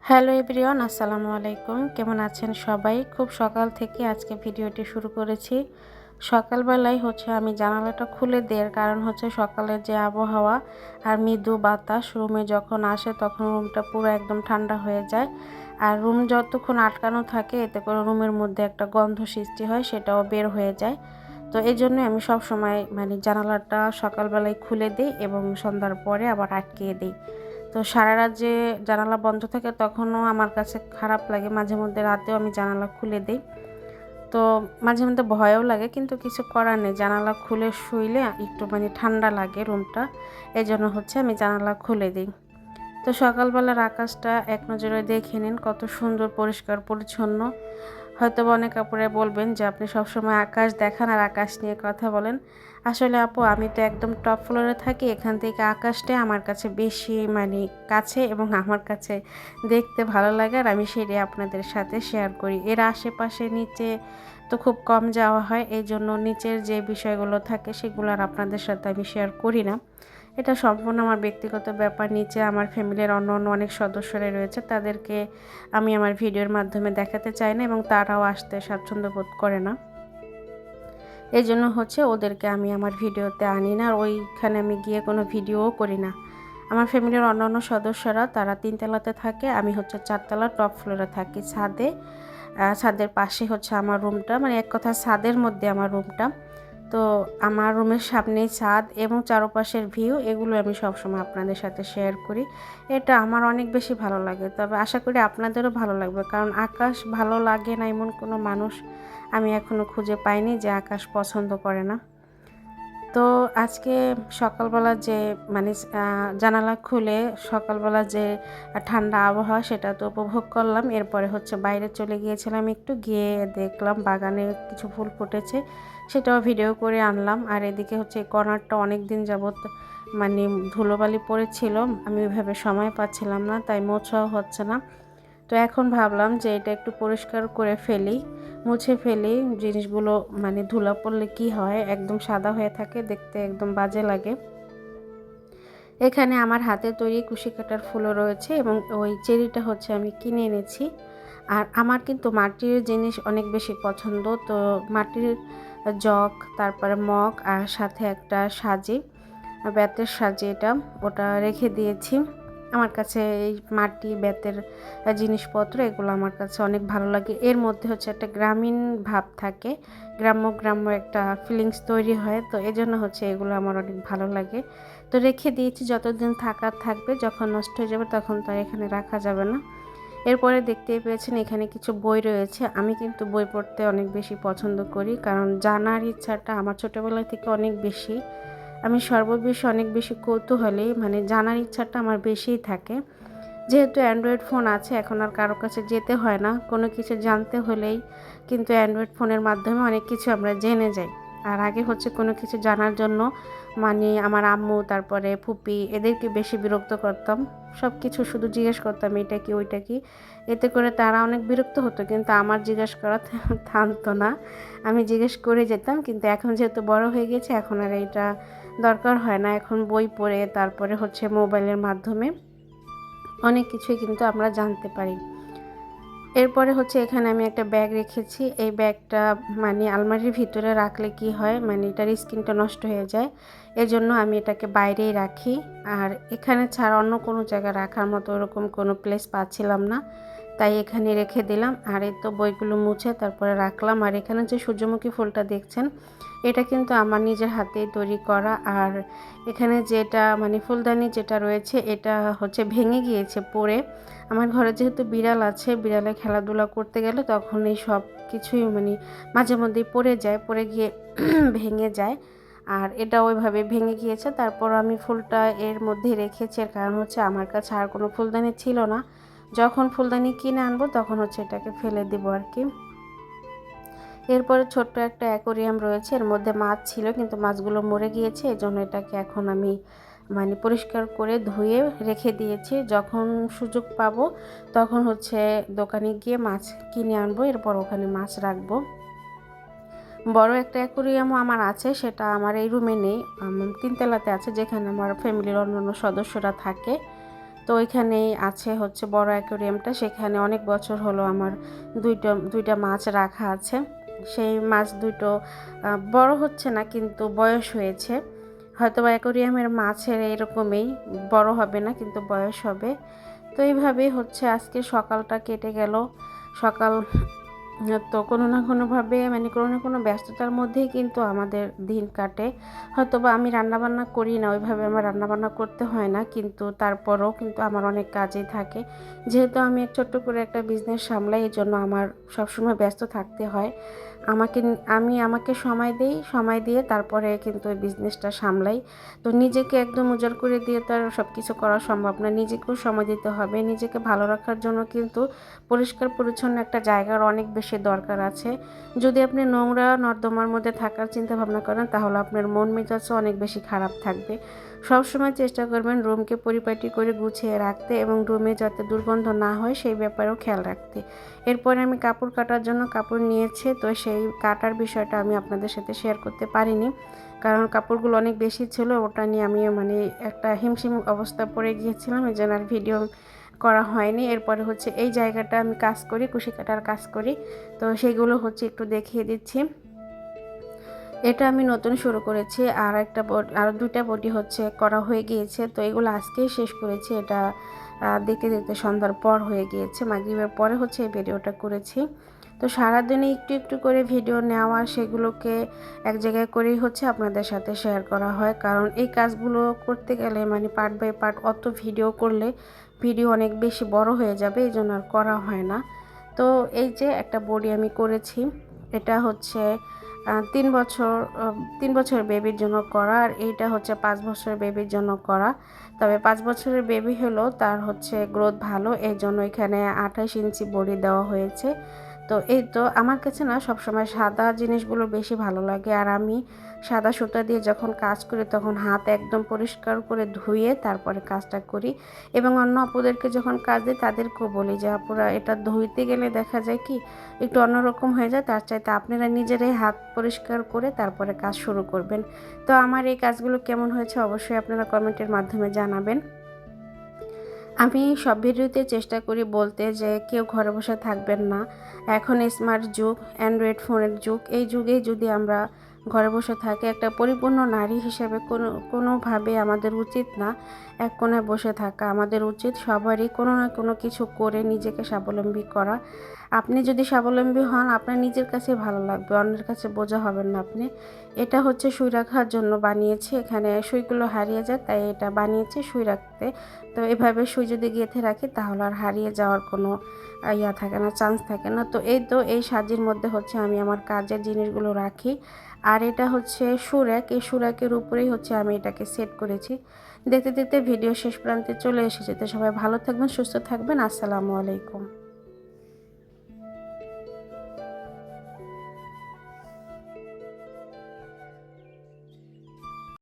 Hello everyone, আসসালামু আলাইকুম। কেমন আছেন সবাই? খুব সকাল থেকে আজকে ভিডিওটি শুরু করেছি। সকালবেলায় আমি জানালাটা খুলে দেওয়ার কারণ সকালের যে আবহাওয়া আর মৃদু বাতাস রুমে যখন আসে তখন রুমটা পুরো একদম ঠান্ডা হয়ে যায়। আর রুম যতক্ষণ আটকানো থাকে এতে করে রুমের মধ্যে একটা গন্ধ সৃষ্টি হয়, সেটাও বের হয়ে যায়। তো এই জন্যই আমি সবসময় জানালাটা সকালবেলায় খুলে দিই এবং সন্ধ্যার পরে আবার আটকিয়ে দিই। তো সারারাত যে জানালা বন্ধ থাকে তখনও আমার কাছে খারাপ লাগে। মাঝে মধ্যে রাতেও আমি জানালা খুলে দিই। তো মাঝে মধ্যে ভয়ও লাগে, কিন্তু কিছু করার নেই। জানালা খুলে শুইলে একটু ঠান্ডা লাগে রুমটা। এজন্য আমি জানালা খুলে দিই। তো সকালবেলার আকাশটা এক নজরে দেখে নিন, কত সুন্দর পরিষ্কার পরিচ্ছন্ন। হয়তোবা অনেক আপুরা বলবেন যে আপনি সবসময় আকাশ দেখান আর আকাশ নিয়ে কথা বলেন। আসলে আপু, আমি তো একদম টপ ফ্লোরে থাকি। এখান থেকে আকাশটাই আমার কাছে বেশি কাছে এবং আমার কাছে দেখতে ভালো লাগে, আর আমি সেটাই আপনাদের সাথে শেয়ার করি। এর আশেপাশে নিচে তো খুব কম যাওয়া হয়, এই জন্য নিচের যে বিষয়গুলো থাকে সেগুলো আর আপনাদের সাথে আমি শেয়ার করি না। এটা সম্পূর্ণ আমার ব্যক্তিগত ব্যাপার। নিচে আমার ফ্যামিলির অন্য অনেক সদস্যরাই রয়েছে, তাদেরকে আমি আমার ভিডিওর মাধ্যমে দেখাতে চাই না এবং তারাও আসতে স্বাচ্ছন্দ্য বোধ করে না। এই জন্য ওদেরকে আমি আমার ভিডিওতে আনি না, আর ওইখানে আমি গিয়ে কোনো ভিডিওও করি না। আমার ফ্যামিলির অন্যান্য সদস্যরা তারা 3 তলাতে থাকে, আমি 4 তলা টপ ফ্লোরে থাকি ছাদে। ছাদের পাশে আমার রুমটা, এক কথা ছাদের মধ্যে আমার রুমটা। তো আমার রুমের সামনেই ছাদ এবং চারপাশের ভিউ, এগুলো আমি সবসময় আপনাদের সাথে শেয়ার করি। এটা আমার অনেক বেশি ভালো লাগে, তবে আশা করি আপনাদেরও ভালো লাগবে, কারণ আকাশ ভালো লাগে না এমন কোনো মানুষ আমি এখনও খুঁজে পাইনি যে আকাশ পছন্দ করে না। তো আজকে সকালবেলা যে জানালা খুলে সকালবেলা যে ঠান্ডা আবহাওয়া সেটা তো উপভোগ করলাম। এরপরে বাইরে চলে গিয়েছিলাম, একটু গিয়ে দেখলাম বাগানে কিছু ফুল ফুটেছে, সেটাও ভিডিও করে আনলাম। আর এদিকে এই কর্নারটা অনেক দিন যাবত ধুলোবালি পড়েছিল, আমি ওইভাবে সময় পাচ্ছিলাম না, তাই মোছাও হচ্ছে না। তো এখন ভাবলাম যে এটা একটু পরিষ্কার করে ফেলি, মুছে ফেলি। জিনিসগুলো ধুলা পড়লে কি হয়, একদম সাদা হয়ে থাকে, দেখতে একদম বাজে লাগে। এখানে আমার হাতে তৈরি কুশি কাটার ফুলও রয়েছে এবং ওই চেরিটা আমি কিনে এনেছি। আর আমার কিন্তু মাটির জিনিস অনেক বেশি পছন্দ। তো মাটির জগ, তারপরে মগ, আর সাথে একটা সাজি, বেতের সাজি, ওটা রেখে দিয়েছি। আমার কাছে এই মাটি বেতের জিনিসপত্র এগুলো আমার কাছে অনেক ভালো লাগে। এর মধ্যে একটা গ্রামীণ ভাব থাকে, গ্রাম্য গ্রাম্য একটা ফিলিংস তৈরি হয়। তো এজন্য এগুলো আমার অনেক ভালো লাগে। তো রেখে দিয়েছি, যতদিন থাকার থাকবে, যখন নষ্ট হয়ে যাবে তখন তো আর এখানে রাখা যাবে না। এরপরে দেখতেই পেয়েছেন এখানে কিছু বই রয়েছে। আমি কিন্তু বই পড়তে অনেক বেশি পছন্দ করি, কারণ জানার ইচ্ছাটা আমার ছোটোবেলা থেকে অনেক বেশি। আমি সর্ববেশি অনেক বেশি কৌতূহলী, জানার ইচ্ছাটা আমার বেশিই থাকে। যেহেতু অ্যান্ড্রয়েড ফোন আছে, এখন আর কারো কাছে যেতে হয় না, কোনো কিছু জানতে হলেই কিন্তু অ্যান্ড্রয়েড ফোনের মাধ্যমে অনেক কিছু আমরা জেনে যাই। আর আগে কোনো কিছু জানার জন্য আমার আম্মু, তারপরে ফুপি, এদেরকে বেশি বিরক্ত করতাম। সব কিছু শুধু জিজ্ঞেস করতাম এটা কি ওইটা কি, এতে করে তারা অনেক বিরক্ত হতো, কিন্তু আমার জিজ্ঞেস করা থামতো না। আমি জিজ্ঞেস করে যেতাম, কিন্তু এখন যেহেতু বড় হয়ে গেছে এখন আর এটা দরকার হয় না। এখন বই পড়ে তারপরে মোবাইলের মাধ্যমে অনেক কিছুই কিন্তু আমরা জানতে পারি। এরপরে এখানে আমি একটা ব্যাগ রেখেছি। এই ব্যাগটা আলমারির ভিতরে রাখলে কি হয়, এটার স্কিনটা নষ্ট হয়ে যায়, এজন্য আমি এটাকে বাইরেই রাখি। আর এখানে ছাড়া অন্য কোনো জায়গায় রাখার মতো ওরকম কোনো প্লেস পাচ্ছিলাম না, তাই এখানে রেখে দিলাম। আর এই তো বইগুলো মুছে তারপরে রাখলাম। আর এখানে যে সূর্যমুখী ফুলটা দেখছেন, এটা কিন্তু আমার নিজের হাতেই তৈরি করা। আর এখানে যেটা ফুলদানি যেটা রয়েছে এটা ভেঙে গিয়েছে পড়ে। আমার ঘরে যেহেতু বিড়াল আছে, বিড়ালে খেলাধুলা করতে গেলে তখন এই সব কিছুই মাঝে মধ্যেই পড়ে যায়, পড়ে গিয়ে ভেঙে যায়। আর এটা ওইভাবে ভেঙে গিয়েছে। তারপর আমি ফুলটা এর মধ্যে রেখেছি, এর কারণ আমার কাছে আর কোনো ফুলদানি ছিল না। যখন ফুলদানি কিনে আনবো তখন এটাকে ফেলে দিব আর কি। এরপরে ছোট্ট একটা অ্যাকোরিয়াম রয়েছে, এর মধ্যে মাছ ছিল কিন্তু মাছগুলো মরে গিয়েছে, এজন্য এটাকে এখন আমি পরিষ্কার করে ধুয়ে রেখে দিয়েছি। যখন সুযোগ পাবো তখন দোকানে গিয়ে মাছ কিনে আনবো, এরপর ওখানে মাছ রাখবো। বড় একটা অ্যাকোরিয়ামও আমার আছে, সেটা আমার এই রুমে নেই, 3 তলাতে আছে, যেখানে আমার ফ্যামিলির অন্যান্য সদস্যরা থাকে। তো ওইখানেই আছে হচ্ছে বড় অ্যাকোয়ারিয়ামটা, সেখানে অনেক বছর হলো আমার দুইটা মাছ রাখা আছে। সেই মাছ দুটো বড় হচ্ছে না, কিন্তু বয়স হয়েছে। হয়তো বা অ্যাকোয়ারিয়ামের মাছের এরকমই, বড় হবে না কিন্তু বয়স হবে। তো এইভাবেই হচ্ছে আজকে সকালটা কেটে গেল। সকাল তো কোনো না কোনোভাবে মানে কোনো না কোনো ব্যস্ততার মধ্যেই কিন্তু আমাদের দিন কাটে। হয়তোবা আমি রান্নাবান্না করি না, ওইভাবে আমার রান্নাবান্না করতে হয় না, কিন্তু তারপরেও কিন্তু আমার অনেক কাজই থাকে। যেহেতু আমি ছোট্ট করে একটা বিজনেস সামলাই, এই জন্য আমার সবসময় ব্যস্ত থাকতে হয়। আমাকে সময় দেই, সময় দিয়ে তারপরে কিন্তু ওই বিজনেসটা সামলাই। তো নিজেকে একদম উজাড় করে দিয়ে তো আর সব কিছু করা সম্ভব না, নিজেকেও সময় দিতে হবে। নিজেকে ভালো রাখার জন্য কিন্তু পরিষ্কার পরিচ্ছন্ন একটা জায়গার অনেক বেশি দরকার আছে। যদি আপনি নোংরা নর্দমার মধ্যে থাকার চিন্তা ভাবনা করেন, তাহলে আপনার মন মেজাজও অনেক বেশি খারাপ থাকবে। সবসময় চেষ্টা করবেন রুমকে পরিপাটি করে গুছিয়ে রাখতে এবং রুমে যাতে দুর্গন্ধ না হয় সেই ব্যাপারেও খেয়াল রাখতে। এরপরে আমি কাপড় কাটার জন্য কাপড় নিয়েছি, তো সেই কাটার বিষয়টা আমি আপনাদের সাথে শেয়ার করতে পারিনি, কারণ কাপড়গুলো অনেক বেশি ছিল। ওটা নিয়ে আমি মানে একটা হিমশিম অবস্থা পড়ে গিয়েছিলাম, এই জন্য আর ভিডিও করা হয়নি। এরপরে হচ্ছে এই জায়গাটা আমি কাজ করি, কুশি কাটার কাজ করি, তো সেগুলো হচ্ছে একটু দেখিয়ে দিচ্ছি। এটা আমি নতুন শুরু করেছি, আর আর দুইটা বডি হচ্ছে করা হয়ে গিয়েছে। তো এগুলো আজকেই শেষ করেছি। এটা দেখতে দেখতে সন্ধ্যার পর হয়ে গিয়েছে, মাগরিবের পরে হচ্ছে এই ভিডিওটা করেছি। তো সারাদিনে একটু একটু করে ভিডিও নেওয়া, সেগুলোকে এক জায়গায় করেই হচ্ছে আপনাদের সাথে শেয়ার করা হয়, কারণ এই কাজগুলো করতে গেলে মানে পার্ট বাই পার্ট অত ভিডিও করলে ভিডিও অনেক বেশি বড় হয়ে যাবে, এই জন্য আর করা হয় না। তো এই যে একটা বডি আমি করেছি, এটা হচ্ছে 3 বছর বেবির জন্য করা, আর এইটা হচ্ছে 5 বছরের বেবির জন্য করা। তবে 5 বছরের বেবি হলো তার হচ্ছে গ্রোথ ভালো, এই জন্য এখানে 28 ইঞ্চি বডি দেওয়া হয়েছে। তো এই তো আমার কাছে না সবসময় সাদা জিনিসগুলো বেশি ভালো লাগে, আর আমি সাদা সুতা দিয়ে যখন কাজ করি তখন হাত একদম পরিষ্কার করে ধুয়ে তারপরে কাজটা করি। এবং অন্য আপুদেরকে যখন কাজ দিই তাদেরকেও বলি যে আপুরা এটা ধুইতে গেলে দেখা যায় কি একটু অন্যরকম হয়ে যায়, তার চাইতে আপনারা নিজেরাই হাত পরিষ্কার করে তারপরে কাজ শুরু করবেন। তো আমার এই কাজগুলো কেমন হয়েছে অবশ্যই আপনারা কমেন্টের মাধ্যমে জানাবেন। আমি সব ভিডিওতে চেষ্টা করি বলতে যে কেউ ঘরে বসে থাকবেন না। এখন স্মার্ট যুগ, অ্যান্ড্রয়েড ফোনের যুগ, এই যুগেই যদি আমরা ঘরে বসে থাকি, একটা পরিপূর্ণ নারী হিসেবে কোনোভাবে আমাদের উচিত না এক কোণায় বসে থাকা। আমাদের উচিত সবারই কোনো না কোনো কিছু করে নিজেকে স্বাবলম্বী করা। আপনি যদি স্বাবলম্বী হন, আপনার নিজের কাছে ভালো লাগবে, অন্যের কাছে বোঝা হবেন না আপনি। এটা হচ্ছে সুই রাখার জন্য বানিয়েছি, এখানে সুইগুলো হারিয়ে যায় তাই এটা বানিয়েছি সুই রাখতে। তো এভাবে সুই যদি গেঁথে রাখি তাহলে আর হারিয়ে যাওয়ার কোনো থাকে না, চান্স থাকে না। তো এই সাজির মধ্যে হচ্ছে আমি আমার কাজের জিনিসগুলো রাখি। আর এটা হচ্ছে সুরাক, এই সুরাকের উপরেই হচ্ছে আমি এটাকে সেট করেছি। দেখতে দেখতে ভিডিও শেষ প্রান্তে চলে এসেছে। তো সবাই ভালো থাকবেন, সুস্থ থাকবেন। আসসালামু আলাইকুম।